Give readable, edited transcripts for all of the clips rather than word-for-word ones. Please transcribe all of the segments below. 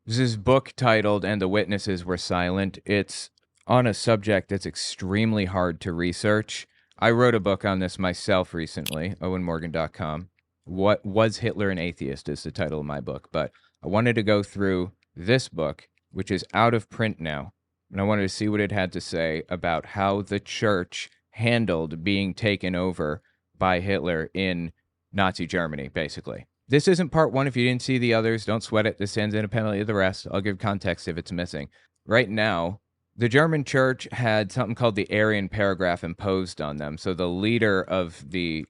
There's this book titled And the Witnesses Were Silent. It's on a subject that's extremely hard to research. I wrote a book on this myself recently, owenmorgan.com. What Was Hitler an Atheist is the title of my book, but I wanted to go through this book, which is out of print now, and I wanted to see what it had to say about how the church handled being taken over by Hitler in Nazi Germany, basically. This isn't part one. If you didn't see the others, don't sweat it. This stands independently of the rest. I'll give context if it's missing. Right now, the German church had something called the Aryan paragraph imposed on them. So the leader of the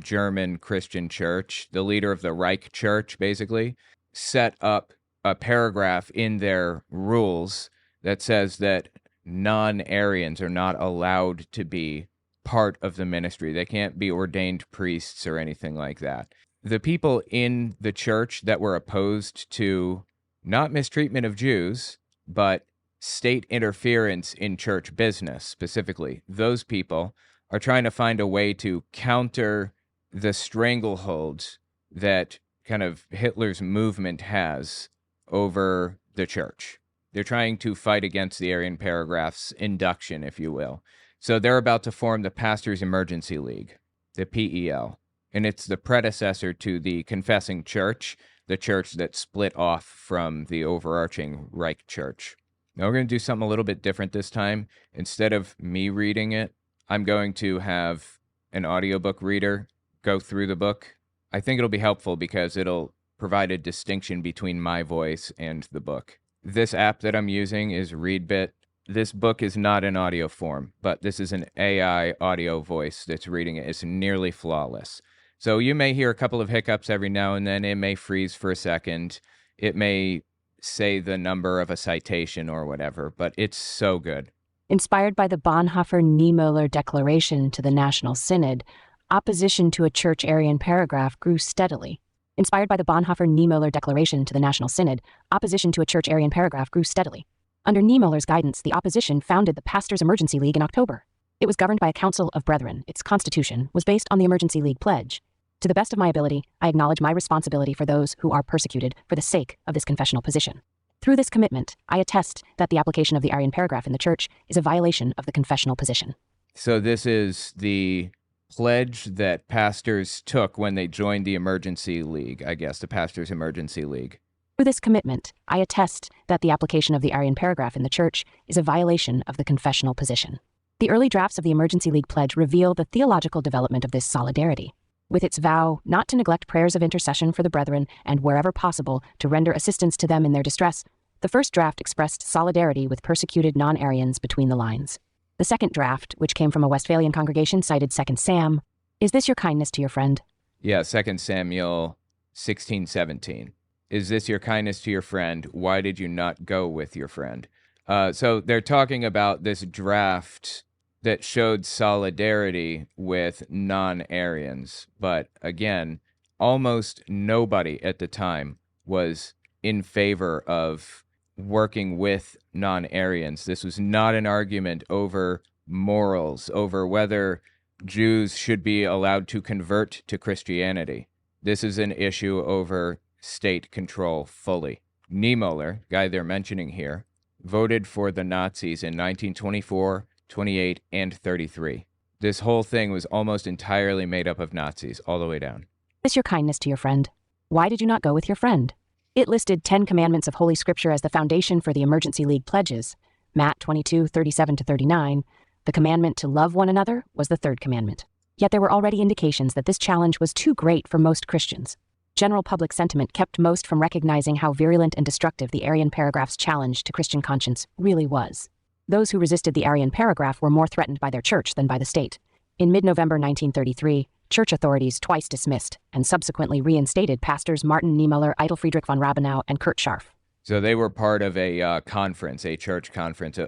German Christian church, the leader of the Reich church, basically, set up a paragraph in their rules that says that non-Aryans are not allowed to be part of the ministry. They can't be ordained priests or anything like that. The people in the church that were opposed to not mistreatment of Jews, but state interference in church business specifically, those people are trying to find a way to counter the stranglehold that kind of Hitler's movement has over the church. They're trying to fight against the Aryan paragraph's induction, if you will. So they're about to form the Pastors Emergency League, the PEL. And it's the predecessor to the Confessing Church, the church that split off from the overarching Reich Church. Now we're going to do something a little bit different this time. Instead of me reading it, I'm going to have an audiobook reader go through the book. I think it'll be helpful because it'll provide a distinction between my voice and the book. This app that I'm using is Readbit. This book is not in audio form, but this is an AI audio voice that's reading it. It's nearly flawless. So you may hear a couple of hiccups every now and then. It may freeze for a second. It may say the number of a citation or whatever, but it's so good. Inspired by the Bonhoeffer-Niemöller Declaration to the National Synod, opposition to a church Aryan paragraph grew steadily. Inspired by the Bonhoeffer-Niemöller Declaration to the National Synod, opposition to a church Aryan paragraph grew steadily. Under Niemöller's guidance, the opposition founded the Pastors Emergency League in October. It was governed by a council of brethren. Its constitution was based on the Emergency League pledge. To the best of my ability, I acknowledge my responsibility for those who are persecuted for the sake of this confessional position. Through this commitment, I attest that the application of the Aryan paragraph in the church is a violation of the confessional position. So this is the pledge that pastors took when they joined the Emergency League, I guess, the Pastors Emergency League. Through this commitment, I attest that the application of the Aryan paragraph in the church is a violation of the confessional position. The early drafts of the Emergency League pledge reveal the theological development of this solidarity. With its vow not to neglect prayers of intercession for the brethren and, wherever possible, to render assistance to them in their distress, the first draft expressed solidarity with persecuted non-Aryans between the lines. The second draft, which came from a Westphalian congregation, cited 2 Sam. Is this your kindness to your friend? Yeah, 2 Samuel 16:17. Is this your kindness to your friend? Why did you not go with your friend? So they're talking about this draft that showed solidarity with non-Aryans. But again, almost nobody at the time was in favor of working with non-Aryans. This was not an argument over morals, over whether Jews should be allowed to convert to Christianity. This is an issue over state control fully. Niemöller, guy they're mentioning here, voted for the Nazis in 1924, 28, and 33. This whole thing was almost entirely made up of Nazis, all the way down. Is this your kindness to your friend? Why did you not go with your friend? It listed 10 commandments of Holy Scripture as the foundation for the Emergency League pledges. Matt 22:37-39, the commandment to love one another was the third commandment. Yet there were already indications that this challenge was too great for most Christians. General public sentiment kept most from recognizing how virulent and destructive the Aryan paragraph's challenge to Christian conscience really was. Those who resisted the Aryan paragraph were more threatened by their church than by the state. In mid-November 1933, church authorities twice dismissed and subsequently reinstated pastors Martin Niemöller, Eitel Friedrich von Rabenau, and Kurt Scharf. So they were part of a conference, a church conference,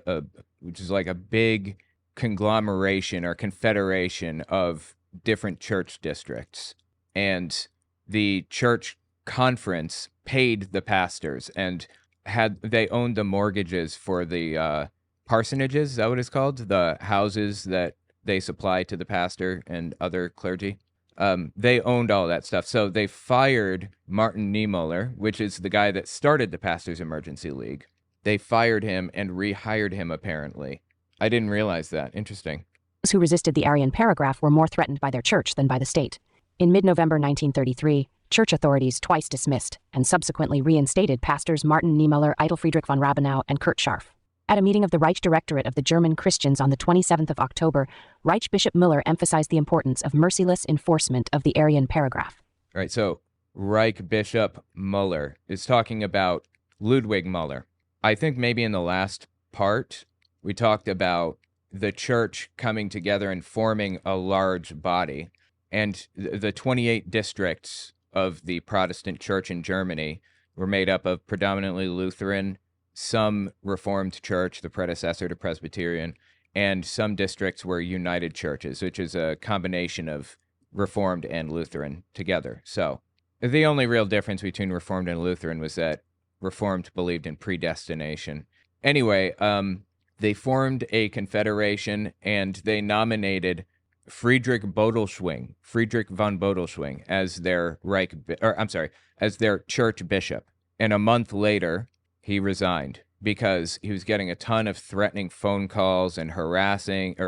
which is like a big conglomeration or confederation of different church districts. And the church conference paid the pastors and they owned the mortgages for the parsonages, is that what it's called? The houses that they supply to the pastor and other clergy. They owned all that stuff. So they fired Martin Niemöller, which is the guy that started the Pastors Emergency League. They fired him and rehired him, apparently. I didn't realize that. Interesting. Those who resisted the Aryan paragraph were more threatened by their church than by the state. In mid-November 1933, church authorities twice dismissed and subsequently reinstated pastors Martin Niemöller, Friedrich von Rabenau, and Kurt Scharf. At a meeting of the Reich Directorate of the German Christians on the 27th of October, Reich Bishop Mueller emphasized the importance of merciless enforcement of the Aryan paragraph. All right, so Reich Bishop Mueller is talking about Ludwig Mueller. I think maybe in the last part, we talked about the church coming together and forming a large body. And the 28 districts of the Protestant church in Germany were made up of predominantly Lutheran, some Reformed church, the predecessor to Presbyterian, and some districts were United churches, which is a combination of Reformed and Lutheran together. So the only real difference between Reformed and Lutheran was that Reformed believed in predestination. Anyway, they formed a confederation, and they nominated Friedrich von Bodelschwing as their as their church bishop. And a month later, he resigned because he was getting a ton of threatening phone calls and harassment,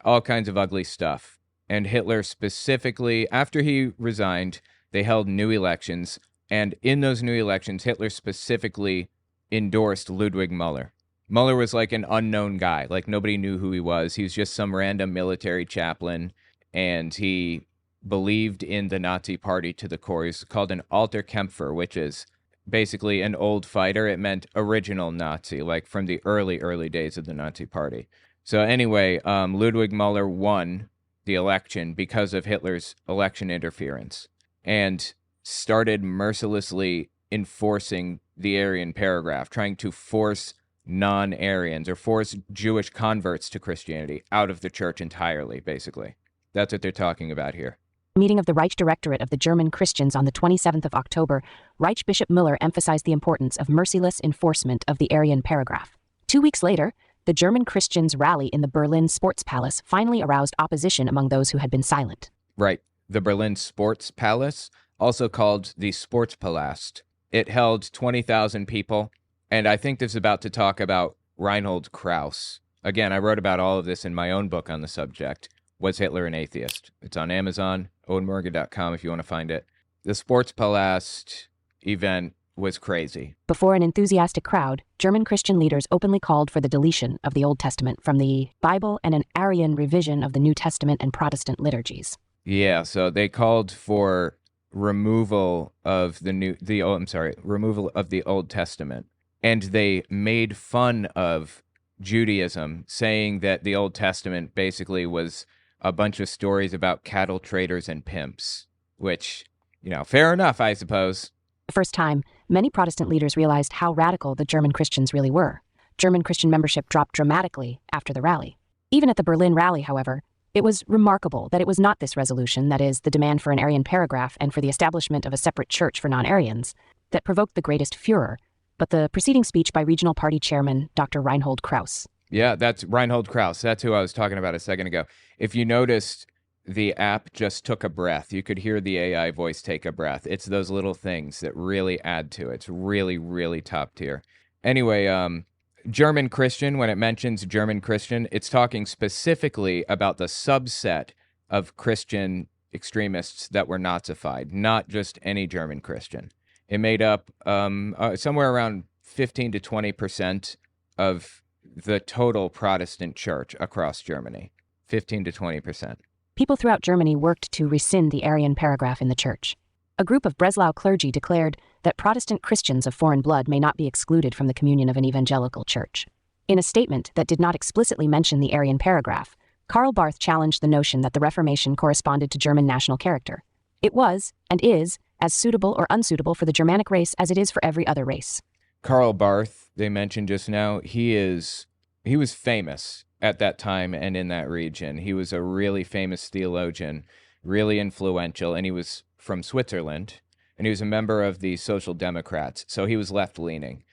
all kinds of ugly stuff. And Hitler specifically, after he resigned, they held new elections. And in those new elections, Hitler specifically endorsed Ludwig Mueller. Mueller was like an unknown guy. Like, nobody knew who he was. He was just some random military chaplain, and he believed in the Nazi party to the core. He's called an Alter Kämpfer, which is basically an old fighter. It meant original Nazi, like from the early days of the Nazi party. So anyway, Ludwig Mueller won the election because of Hitler's election interference and started mercilessly enforcing the Aryan paragraph, trying to force non-Aryans or force Jewish converts to Christianity out of the church entirely, basically. That's what they're talking about here. Meeting of the Reich Directorate of the German Christians on the 27th of October, Reich Bishop Mueller emphasized the importance of merciless enforcement of the Aryan paragraph. 2 weeks later, the German Christians' rally in the Berlin Sports Palace finally aroused opposition among those who had been silent. Right. The Berlin Sports Palace, also called the Sportpalast. It held 20,000 people. And I think this is about to talk about Reinhold Krauss. Again, I wrote about all of this in my own book on the subject, Was Hitler an Atheist? It's on Amazon, owenmorgan.com if you want to find it. The Sportspalast event was crazy. Before an enthusiastic crowd, German Christian leaders openly called for the deletion of the Old Testament from the Bible and an Aryan revision of the New Testament and Protestant liturgies. Yeah, so they called for removal of removal of the Old Testament. And they made fun of Judaism, saying that the Old Testament basically was a bunch of stories about cattle traders and pimps, which, fair enough, I suppose. For the first time, many Protestant leaders realized how radical the German Christians really were. German Christian membership dropped dramatically after the rally. Even at the Berlin rally, however, it was remarkable that it was not this resolution, that is, the demand for an Aryan paragraph and for the establishment of a separate church for non-Aryans, that provoked the greatest furor, but the preceding speech by regional party chairman Dr. Reinhold Krauss. Yeah, that's Reinhold Krauss. That's who I was talking about a second ago. If you noticed, the app just took a breath. You could hear the AI voice take a breath. It's those little things that really add to it. It's really, really top tier. Anyway, German Christian, when it mentions German Christian, it's talking specifically about the subset of Christian extremists that were Nazified, not just any German Christian. It made up somewhere around 15 to 20% of the total Protestant church across Germany. 15 to 20%. People throughout Germany worked to rescind the Aryan paragraph in the church. A group of Breslau clergy declared that Protestant Christians of foreign blood may not be excluded from the communion of an evangelical church. In a statement that did not explicitly mention the Aryan paragraph, Karl Barth challenged the notion that the Reformation corresponded to German national character. It was, and is, as suitable or unsuitable for the Germanic race as it is for every other race. Karl Barth, they mentioned just now, he was famous at that time and in that region. He was a really famous theologian, really influential, and he was from Switzerland, and he was a member of the Social Democrats, so he was left-leaning.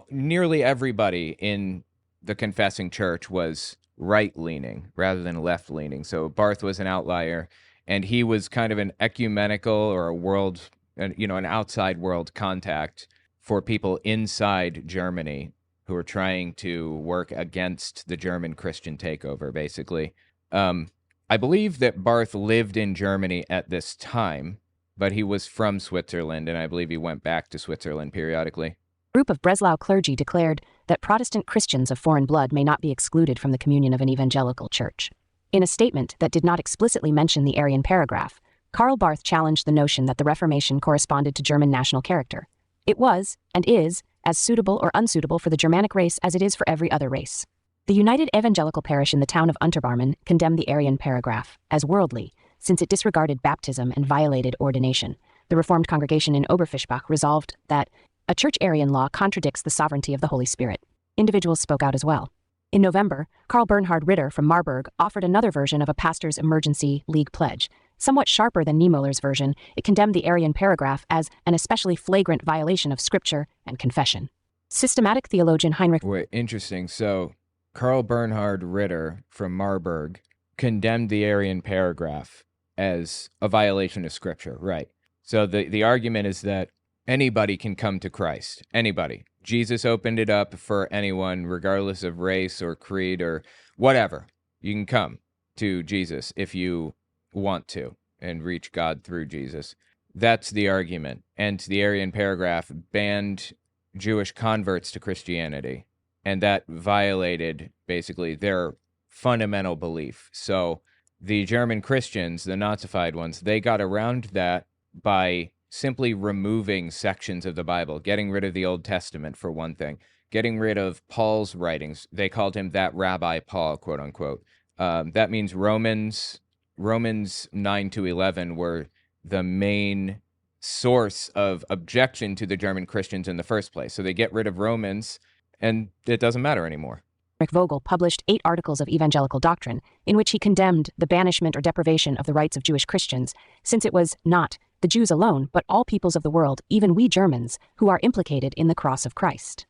Nearly everybody in the confessing church was right-leaning rather than left-leaning, so Barth was an outlier, And he was kind of an ecumenical or a world, an outside world contact for people inside Germany who were trying to work against the German Christian takeover, basically. I believe that Barth lived in Germany at this time, but he was from Switzerland, and I believe he went back to Switzerland periodically. A group of Breslau clergy declared that Protestant Christians of foreign blood may not be excluded from the communion of an evangelical church. In a statement that did not explicitly mention the Aryan paragraph, Karl Barth challenged the notion that the Reformation corresponded to German national character. It was, and is, as suitable or unsuitable for the Germanic race as it is for every other race. The United Evangelical Parish in the town of Unterbarmen condemned the Aryan paragraph as worldly, since it disregarded baptism and violated ordination. The Reformed congregation in Oberfischbach resolved that a church Aryan law contradicts the sovereignty of the Holy Spirit. Individuals spoke out as well. In November, Karl Bernhard Ritter from Marburg offered another version of a pastor's emergency league pledge. Somewhat sharper than Niemöller's version, it condemned the Aryan paragraph as an especially flagrant violation of Scripture and confession. Systematic theologian Heinrich... Wait, interesting. So, Karl Bernhard Ritter from Marburg condemned the Aryan paragraph as a violation of Scripture, right? So the argument is that anybody can come to Christ. Anybody. Jesus opened it up for anyone, regardless of race or creed or whatever. You can come to Jesus if you want to and reach God through Jesus. That's the argument. And the Aryan paragraph banned Jewish converts to Christianity. And that violated, basically, their fundamental belief. So the German Christians, the Nazified ones, they got around that by simply removing sections of the Bible, getting rid of the Old Testament, for one thing, getting rid of Paul's writings. They called him that Rabbi Paul, quote unquote. That means Romans 9 to 11 were the main source of objection to the German Christians in the first place. So they get rid of Romans, and it doesn't matter anymore. Rick Vogel published 8 articles of evangelical doctrine in which he condemned the banishment or deprivation of the rights of Jewish Christians, since it was not the Jews alone, but all peoples of the world, even we Germans, who are implicated in the cross of Christ.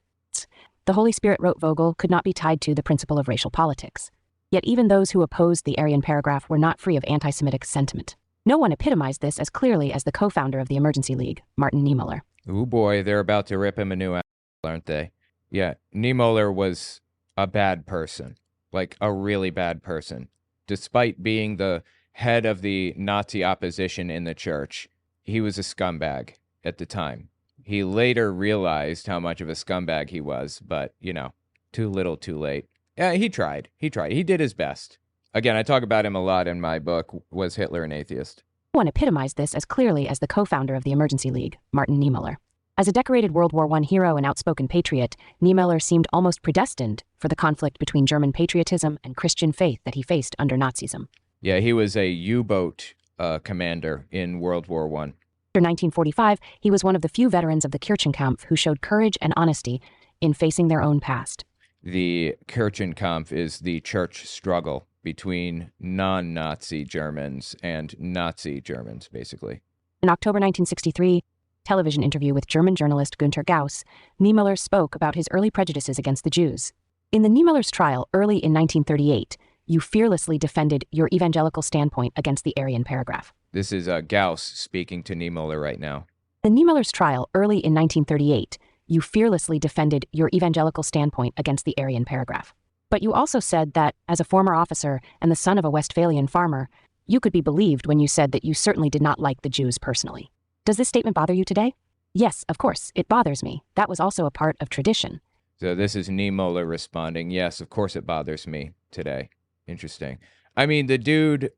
The Holy Spirit, wrote Vogel, could not be tied to the principle of racial politics. Yet even those who opposed the Aryan paragraph were not free of anti-Semitic sentiment. No one epitomized this as clearly as the co-founder of the Emergency League, Martin Niemöller. Ooh boy, they're about to rip him a new ass, aren't they? Yeah, Niemöller was a bad person, like a really bad person. Despite being the head of the Nazi opposition in the church, he was a scumbag at the time. He later realized how much of a scumbag he was, but, too little, too late. Yeah, he tried. He did his best. Again, I talk about him a lot in my book, Was Hitler an Atheist? No one epitomized this as clearly as the co-founder of the Emergency League, Martin Niemöller. As a decorated World War I hero and outspoken patriot, Niemöller seemed almost predestined for the conflict between German patriotism and Christian faith that he faced under Nazism. Yeah, he was a U-boat commander in World War I. After 1945, he was one of the few veterans of the Kirchenkampf who showed courage and honesty in facing their own past. The Kirchenkampf is the church struggle between non-Nazi Germans and Nazi Germans, basically. In October 1963, television interview with German journalist Günter Gauss, Niemöller spoke about his early prejudices against the Jews. In the Niemöller's trial early in 1938, you fearlessly defended your evangelical standpoint against the Aryan paragraph. This is Gauss speaking to Niemöller right now. In Niemöller's trial early in 1938, you fearlessly defended your evangelical standpoint against the Aryan paragraph. But you also said that, as a former officer and the son of a Westphalian farmer, you could be believed when you said that you certainly did not like the Jews personally. Does this statement bother you today? Yes, of course, it bothers me. That was also a part of tradition. So this is Niemöller responding, yes, of course it bothers me today. Interesting. I mean, the dude,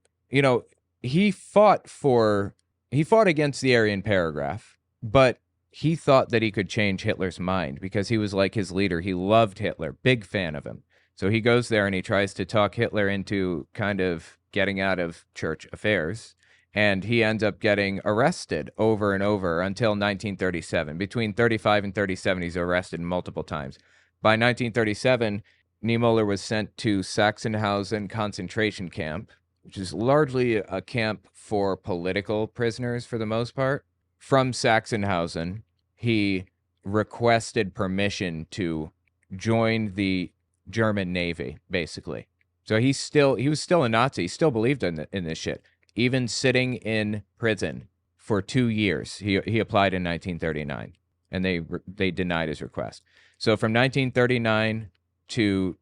he fought against the Aryan paragraph, but he thought that he could change Hitler's mind because he was like his leader. He loved Hitler, big fan of him. So he goes there and he tries to talk Hitler into kind of getting out of church affairs. And he ends up getting arrested over and over until 1937. Between 35 and 37, he's arrested multiple times. By 1937, Niemöller was sent to Sachsenhausen concentration camp, which is largely a camp for political prisoners for the most part. From Sachsenhausen, he requested permission to join the German Navy, basically. So he was still a Nazi. He still believed in this shit. even sitting in prison for 2 years. He applied in 1939, and they denied his request. So from 1939 to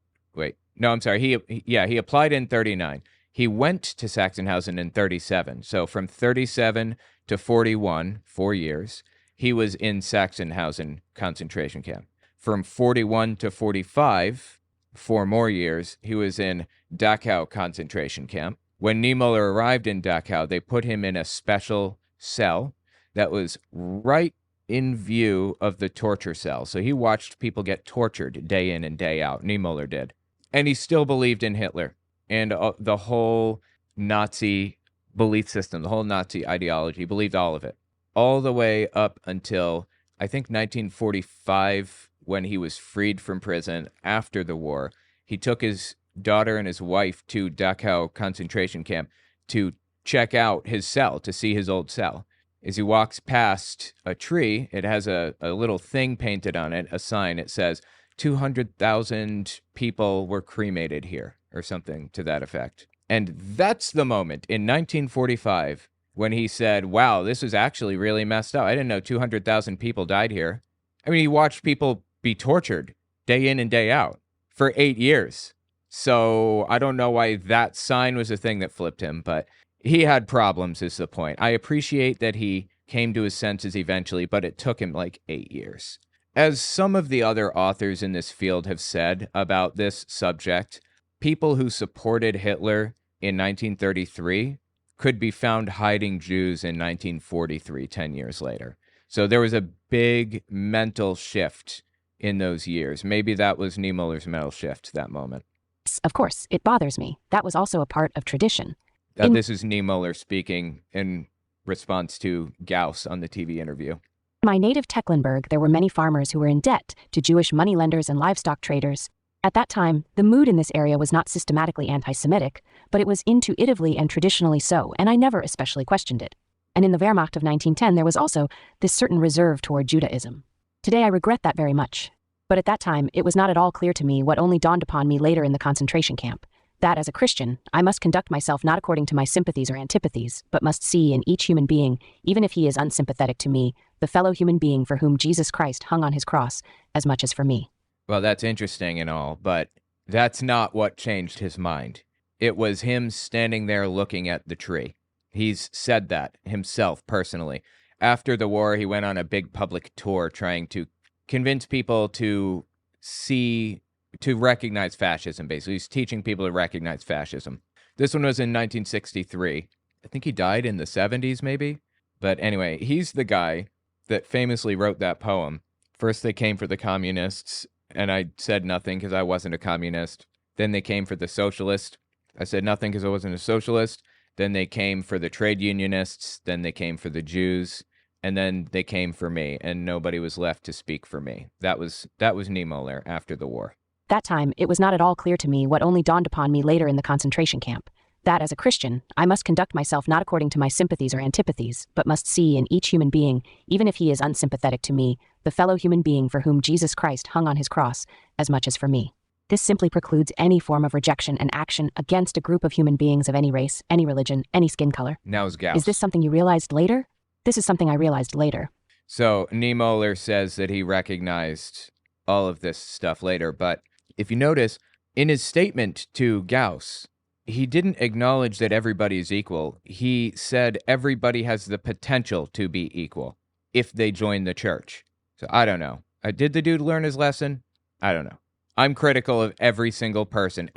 he applied in 39. He went to Sachsenhausen in 37. So from 37 to 41, 4 years, he was in Sachsenhausen concentration camp. From 41 to 45, 4 more years, he was in Dachau concentration camp. When Niemöller arrived in Dachau, they put him in a special cell that was right in view of the torture cell. So he watched people get tortured day in and day out. Niemöller did. And he still believed in Hitler and the whole Nazi belief system, the whole Nazi ideology. He believed all of it. All the way up until, I think, 1945, when he was freed from prison after the war. He took his daughter and his wife to Dachau concentration camp to check out his cell, to see his old cell. As he walks past a tree, it has a little thing painted on it, a sign. It says, 200,000 people were cremated here, or something to that effect. And that's the moment in 1945 when he said, wow, this is actually really messed up. I didn't know 200,000 people died here. I mean, he watched people be tortured day in and day out for 8 years. So I don't know why that sign was a thing that flipped him, but he had problems is the point. I appreciate that he came to his senses eventually, but it took him like 8 years. As some of the other authors in this field have said about this subject, people who supported Hitler in 1933 could be found hiding Jews in 1943, 10 years later. So there was a big mental shift in those years. Maybe that was Niemöller's mental shift, that moment. Of course, it bothers me. That was also a part of tradition. This is Niemöller speaking in response to Gauss on the TV interview. In my native Tecklenburg, there were many farmers who were in debt to Jewish moneylenders and livestock traders. At that time, the mood in this area was not systematically anti-Semitic, but it was intuitively and traditionally so, and I never especially questioned it. And in the Wehrmacht of 1910, there was also this certain reserve toward Judaism. Today, I regret that very much. But at that time, it was not at all clear to me what only dawned upon me later in the concentration camp, that as a Christian, I must conduct myself not according to my sympathies or antipathies, but must see in each human being, even if he is unsympathetic to me, the fellow human being for whom Jesus Christ hung on his cross, as much as for me. Well, that's interesting and all, but that's not what changed his mind. It was him standing there looking at the tree. He's said that himself personally. After the war, he went on a big public tour trying to convince people to recognize fascism, basically. He's teaching people to recognize fascism. This one was in 1963. I think he died in the 70s, maybe. But anyway, he's the guy that famously wrote that poem. First they came for the communists, and I said nothing because I wasn't a communist. Then they came for the socialists. I said nothing because I wasn't a socialist. Then they came for the trade unionists. Then they came for the Jews. And then they came for me, and nobody was left to speak for me. That was Niemöller after the war. That time, it was not at all clear to me what only dawned upon me later in the concentration camp, that as a Christian, I must conduct myself not according to my sympathies or antipathies, but must see in each human being, even if he is unsympathetic to me, the fellow human being for whom Jesus Christ hung on his cross, as much as for me. This simply precludes any form of rejection and action against a group of human beings of any race, any religion, any skin color. Now's Gauss. Is this something you realized later? This is something I realized later. So Niemöller says that he recognized all of this stuff later, but if you notice, in his statement to Gauss, he didn't acknowledge that everybody is equal. He said everybody has the potential to be equal if they join the church. So I don't know. Did the dude learn his lesson? I don't know. I'm critical of every single person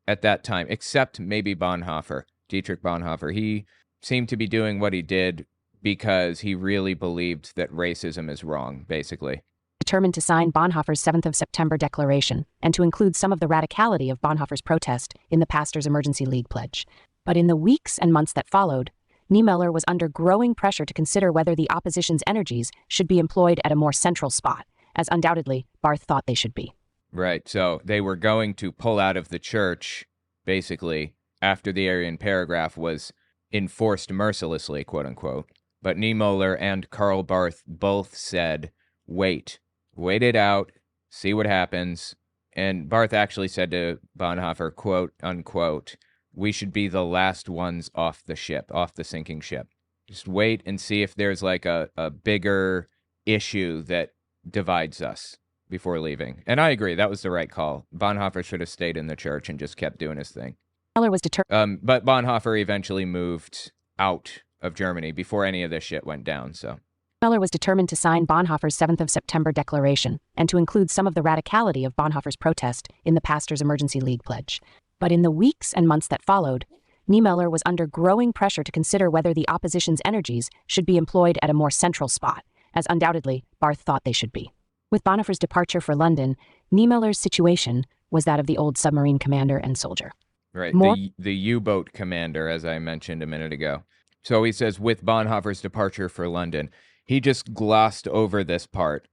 at that time, except maybe Bonhoeffer, Dietrich Bonhoeffer. He seemed to be doing what he did because he really believed that racism is wrong, basically. Determined to sign Bonhoeffer's 7th of September declaration and to include some of the radicality of Bonhoeffer's protest in the Pastors' Emergency League pledge. But in the weeks and months that followed, Niemöller was under growing pressure to consider whether the opposition's energies should be employed at a more central spot, as undoubtedly Barth thought they should be. Right, so they were going to pull out of the church, basically, after the Aryan paragraph was enforced mercilessly, quote-unquote. But Niemöller and Karl Barth both said, wait it out, see what happens. And Barth actually said to Bonhoeffer, quote-unquote, we should be the last ones off the ship, off the sinking ship. Just wait and see if there's like a bigger issue that divides us before leaving. And I agree, that was the right call. Bonhoeffer should have stayed in the church and just kept doing his thing. Mueller was determined. But Bonhoeffer eventually moved out of Germany before any of this shit went down, so. Mueller was determined to sign Bonhoeffer's 7th of September Declaration and to include some of the radicality of Bonhoeffer's protest in the Pastors' Emergency League pledge. But in the weeks and months that followed, Niemöller was under growing pressure to consider whether the opposition's energies should be employed at a more central spot, as undoubtedly Barth thought they should be. With Bonhoeffer's departure for London, Niemöller's situation was that of the old submarine commander and soldier. Right, the U-boat commander, as I mentioned a minute ago. So he says, with Bonhoeffer's departure for London, he just glossed over this part.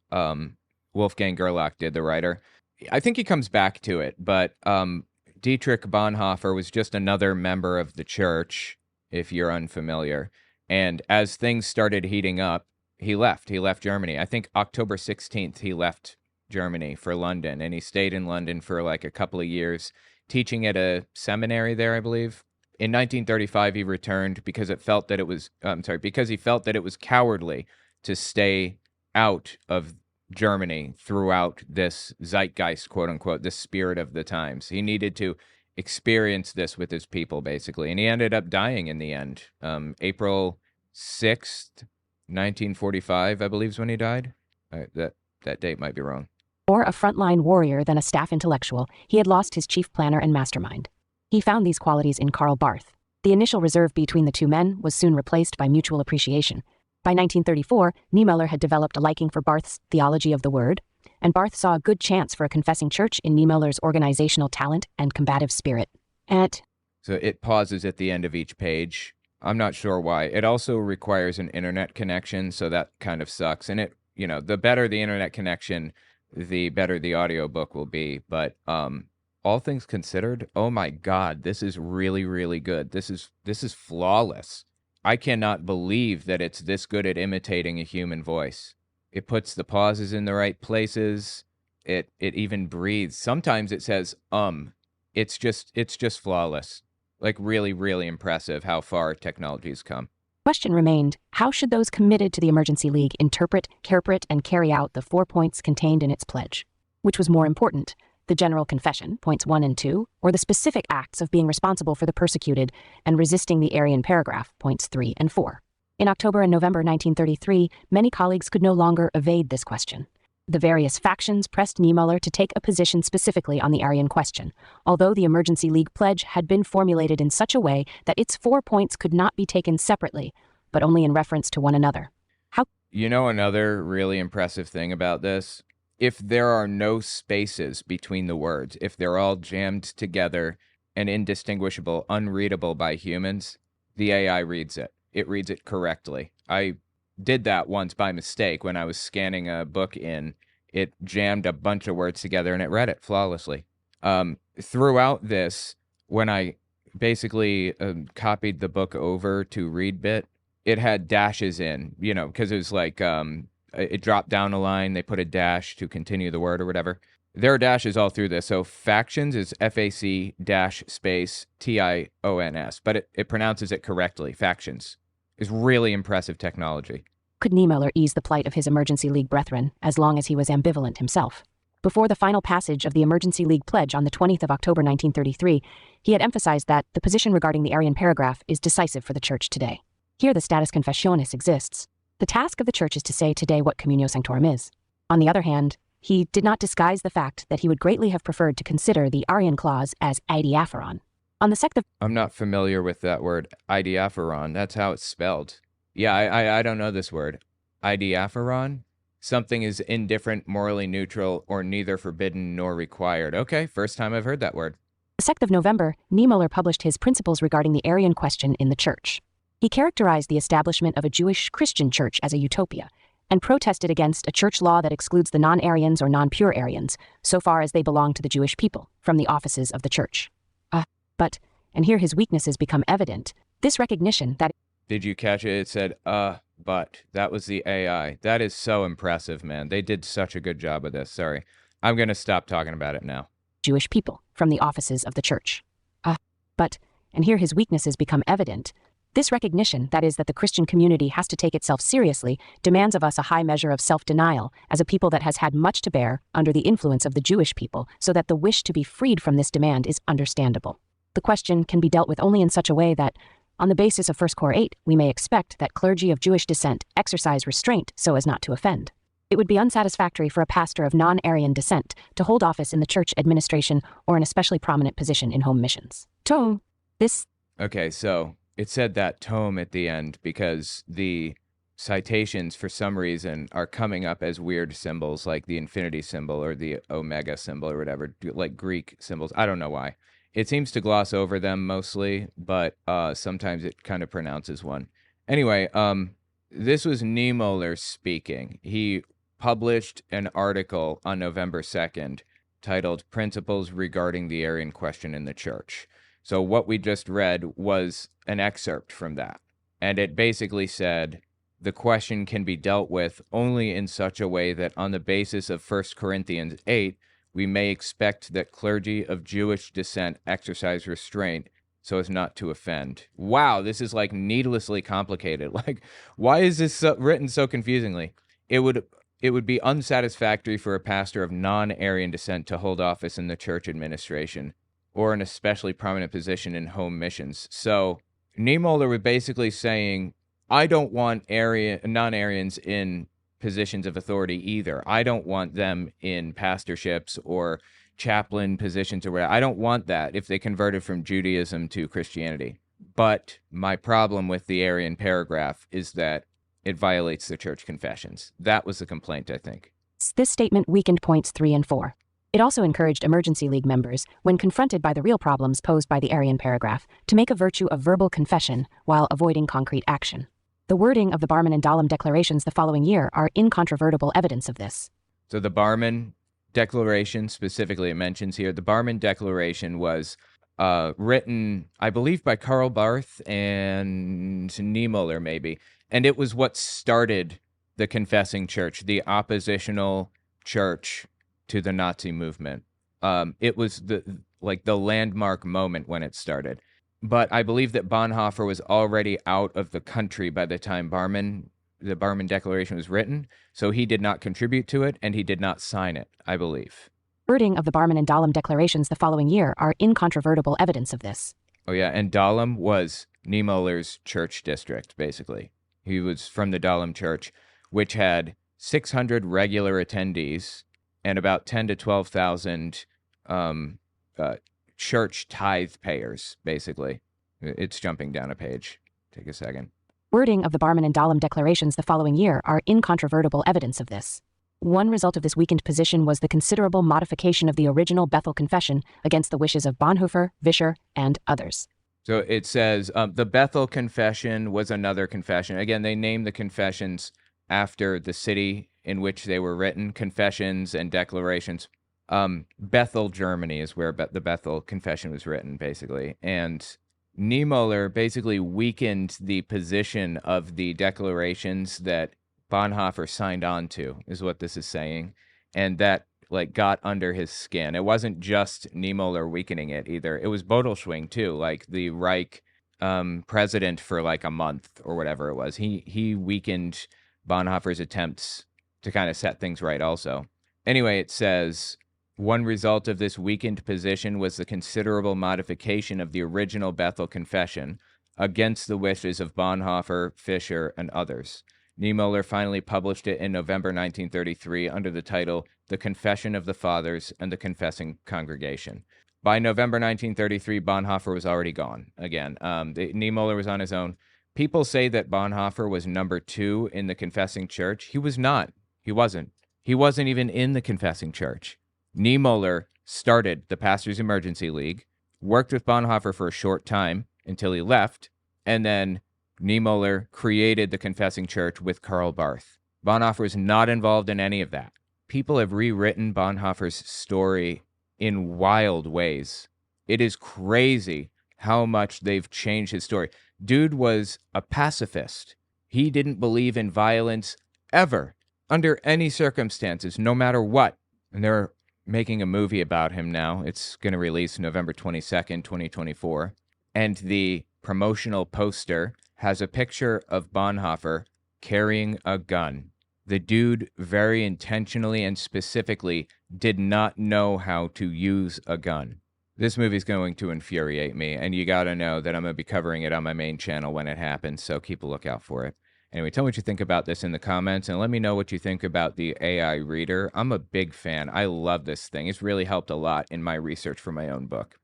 Wolfgang Gerlach did, the writer. I think he comes back to it, but Dietrich Bonhoeffer was just another member of the church, if you're unfamiliar. And as things started heating up, he left. He left Germany. I think October 16th, he left Germany for London, and he stayed in London for like a couple of years, teaching at a seminary there, I believe. In 1935, he returned because it felt that it was, because he felt that it was cowardly to stay out of Germany throughout this zeitgeist, quote unquote, the spirit of the times. He needed to experience this with his people, basically. And he ended up dying in the end. April 6th, 1945, I believe is when he died. That date might be wrong. More a frontline warrior than a staff intellectual, he had lost his chief planner and mastermind. He found these qualities in Karl Barth. The initial reserve between the two men was soon replaced by mutual appreciation. By 1934, Niemöller had developed a liking for Barth's theology of the word, and Barth saw a good chance for a confessing church in Niemöller's organizational talent and combative spirit. So it pauses at the end of each page. I'm not sure why. It also requires an internet connection, so that kind of sucks. And the better the internet connection, the better the audiobook will be. But all things considered, oh my God, this is really, really good. This is flawless. I cannot believe that it's this good at imitating a human voice. It puts the pauses in the right places. It even breathes. Sometimes it says, It's just flawless. Like really, really impressive how far technology has come. Question remained, how should those committed to the Emergency League interpret, and carry out the 4 points contained in its pledge? Which was more important, the general confession, points 1 and 2, or the specific acts of being responsible for the persecuted and resisting the Aryan paragraph, points 3 and 4? In October and November 1933, many colleagues could no longer evade this question. The various factions pressed Niemöller to take a position specifically on the Aryan question, although the Emergency League pledge had been formulated in such a way that its 4 points could not be taken separately, but only in reference to one another. Another really impressive thing about this? If there are no spaces between the words, if they're all jammed together and indistinguishable, unreadable by humans, the AI reads it. It reads it correctly. I did that once by mistake when I was scanning a book in. It jammed a bunch of words together and it read it flawlessly. Throughout this, when I basically copied the book over to ReadBit, it had dashes in, because it was like it dropped down a line, they put a dash to continue the word or whatever. There are dashes all through this. So factions is FAC dash space TIONS, but it pronounces it correctly. Factions is really impressive technology. Could Niemöller ease the plight of his Emergency League brethren as long as he was ambivalent himself? Before the final passage of the Emergency League pledge on the 20th of October 1933, he had emphasized that the position regarding the Aryan paragraph is decisive for the Church today. Here the status confessionis exists. The task of the Church is to say today what communio sanctorum is. On the other hand, he did not disguise the fact that he would greatly have preferred to consider the Aryan clause as idiaphoron. On the 2nd of... I'm not familiar with that word, idiaphoron. That's how it's spelled. Yeah, I don't know this word. Idiaphoron? Something is indifferent, morally neutral, or neither forbidden nor required. Okay, first time I've heard that word. The 2nd of November, Niemöller published his principles regarding the Aryan question in the Church. He characterized the establishment of a Jewish Christian church as a utopia, and protested against a church law that excludes the non-Aryans or non-pure Aryans, so far as they belong to the Jewish people, from the offices of the Church. But, and here his weaknesses become evident, this recognition that... Did you catch it? It said, but. That was the AI. That is so impressive, man. They did such a good job of this. Sorry. I'm going to stop talking about it now. Jewish people, from the offices of the Church. But, and here his weaknesses become evident. This recognition, that is, that the Christian community has to take itself seriously, demands of us a high measure of self-denial, as a people that has had much to bear under the influence of the Jewish people, so that the wish to be freed from this demand is understandable. The question can be dealt with only in such a way that, on the basis of 1 Cor 8, we may expect that clergy of Jewish descent exercise restraint so as not to offend. It would be unsatisfactory for a pastor of non-Aryan descent to hold office in the church administration or an especially prominent position in home missions. Okay, so it said that tome at the end because the citations, for some reason, are coming up as weird symbols like the infinity symbol or the omega symbol or whatever, like Greek symbols. I don't know why. It seems to gloss over them mostly, but sometimes it kind of pronounces one. Anyway, this was Niemöller speaking. He published an article on November 2nd titled Principles Regarding the Aryan Question in the Church. So what we just read was an excerpt from that. And it basically said, the question can be dealt with only in such a way that on the basis of 1 Corinthians 8, we may expect that clergy of Jewish descent exercise restraint so as not to offend. Wow, this is like needlessly complicated. Like, why is this written so confusingly? It would be unsatisfactory for a pastor of non-Aryan descent to hold office in the church administration or an especially prominent position in home missions. So Niemöller was basically saying, I don't want non-Aryans in positions of authority either. I don't want them in pastorships or chaplain positions or whatever. I don't want that if they converted from Judaism to Christianity. But my problem with the Aryan paragraph is that it violates the church confessions. That was the complaint, I think. This statement weakened points 3 and 4. It also encouraged Emergency League members, when confronted by the real problems posed by the Aryan paragraph, to make a virtue of verbal confession while avoiding concrete action. The wording of the Barman and Dahlem declarations the following year are incontrovertible evidence of this. So the Barman Declaration, specifically it mentions here, the Barman Declaration was written, I believe, by Karl Barth and Niemöller, maybe. And it was what started the confessing church, the oppositional church to the Nazi movement. It was the landmark moment when it started. But I believe that Bonhoeffer was already out of the country by the time the Barman Declaration was written, so he did not contribute to it, and he did not sign it, I believe. Wording of the Barman and Dahlem declarations the following year are incontrovertible evidence of this. Oh yeah, and Dahlem was Niemöller's church district, basically. He was from the Dahlem church, which had 600 regular attendees and about 10 to 12,000 church tithe payers, basically. It's jumping down a page. Take a second. Wording of the Barman and Dahlem declarations the following year are incontrovertible evidence of this. One result of this weakened position was the considerable modification of the original Bethel Confession against the wishes of Bonhoeffer, Vischer, and others. So it says the Bethel Confession was another confession. Again, they named the confessions after the city in which they were written, confessions and declarations. Bethel, Germany is where the Bethel Confession was written, basically. And Niemöller basically weakened the position of the declarations that Bonhoeffer signed on to, is what this is saying. And that got under his skin. It wasn't just Niemöller weakening it either. It was Bodelschwing too, the Reich president for a month or whatever it was. He weakened Bonhoeffer's attempts to kind of set things right also. Anyway, it says, one result of this weakened position was the considerable modification of the original Bethel Confession against the wishes of Bonhoeffer, Vischer, and others. Niemöller finally published it in November 1933 under the title The Confession of the Fathers and the Confessing Congregation. By November 1933, Bonhoeffer was already gone again. Niemöller was on his own. People say that Bonhoeffer was number 2 in the confessing church. He was not. He wasn't. He wasn't even in the confessing church. Niemöller started the Pastors Emergency League, worked with Bonhoeffer for a short time until he left, and then Niemöller created the confessing church with Karl Barth. Bonhoeffer was not involved in any of that. People have rewritten Bonhoeffer's story in wild ways. It is crazy how much they've changed his story. Dude was a pacifist. He didn't believe in violence ever, under any circumstances, no matter what. And they're making a movie about him now. It's going to release November 22nd, 2024. And the promotional poster has a picture of Bonhoeffer carrying a gun. The dude very intentionally and specifically did not know how to use a gun. This movie's going to infuriate me, and you gotta know that I'm gonna be covering it on my main channel when it happens, so keep a lookout for it. Anyway, tell me what you think about this in the comments, and let me know what you think about the AI reader. I'm a big fan. I love this thing. It's really helped a lot in my research for my own book.